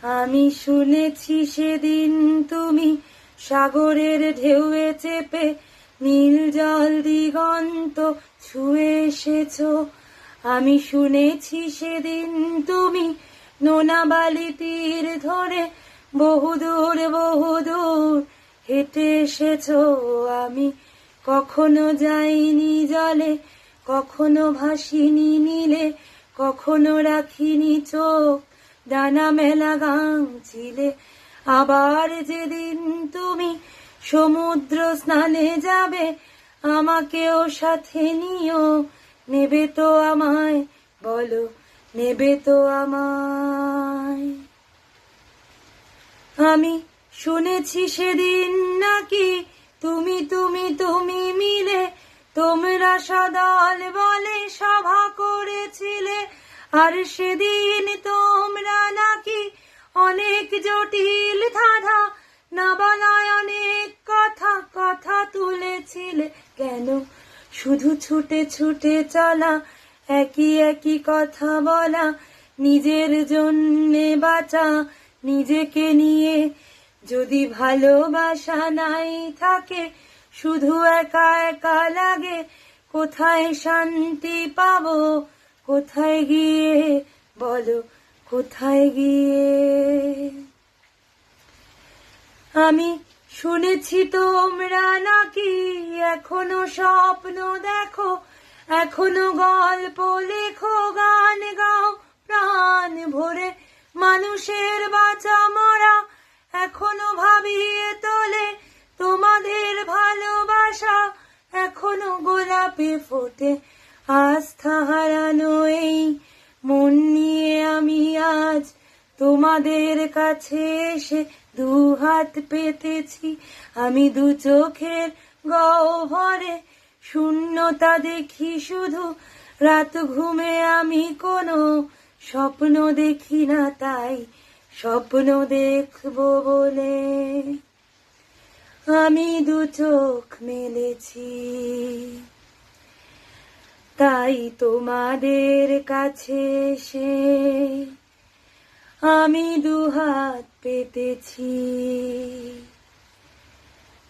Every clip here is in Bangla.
আমি শুনেছি সেদিন তুমি সাগরের ঢেউয়ে চেপে নীল জল দিগন্ত ছুঁয়ে এসেছো। আমি শুনেছি সেদিন তুমি নোনা বালি তীর ধরে বহুদূর বহুদূর হেঁটে এসেছো। আমি কখনো যাইনি জলে, কখনো ভাসিনি নীলে, কখনো রাখিনি চোখ ডানা মেলা গাঙচিলে। আবার যেদিন তুমি সমুদ্র স্নানে যাবে, আমাকেও সাথে নিও, নেবে তো আমায়, বলো নেবে তো আমায়। আমি শুনেছি সেদিন নাকি তুমি তুমি তুমি মিলে তোমরা সদল বলে সভা করেছিলে, আর সেদিন তোমরা নাকি অনেক জটিল ধাঁধা না বলায় অনেক কথা কথা তুলেছিলে। কেন শুধু ছুটে ছুটে চলা, একই একই কথা বলা, নিজের জন্যে বাঁচা, নিজেকে নিয়ে যদি ভালোবাসা নাই থাকে, শুধু একা একা লাগে, কোথায় শান্তি পাবো, কোথায় গিয়ে, বলো কোথায় গিয়ে। আমি শুনেছি তোমরা নাকি এখনো স্বপ্ন দেখো, এখনো গল্প লেখো, গান গাও প্রাণ ভরে, মানুষের বাঁচা মরা এখনো ভাবিয়ে তোলে, তোমাদের ভালোবাসা এখনো গোলাপে ফোটে। আস্থা হারানো এই মন নিয়ে আমি আজ তোমাদের কাছে এসে দুহাত পেতেছি। আমি দু চোখের গহ্বরে শূন্যতা দেখি শুধু, রাত ঘুমে আমি কোনো স্বপ্ন দেখি না, তাই স্বপ্ন দেখবো বলে আমি দু চোখ মেলেছি। তাই তোমাদের কাছে এসে আমি দুহাত পেতেছি,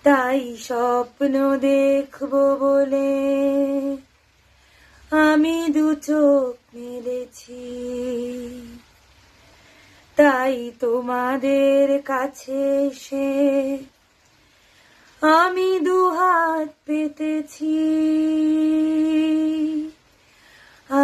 তাই স্বপ্ন দেখবো বলে আমি দু চোখ মেলেছি। তাই তোমাদের কাছে এসে আমি দুহাত পেতেছি। আ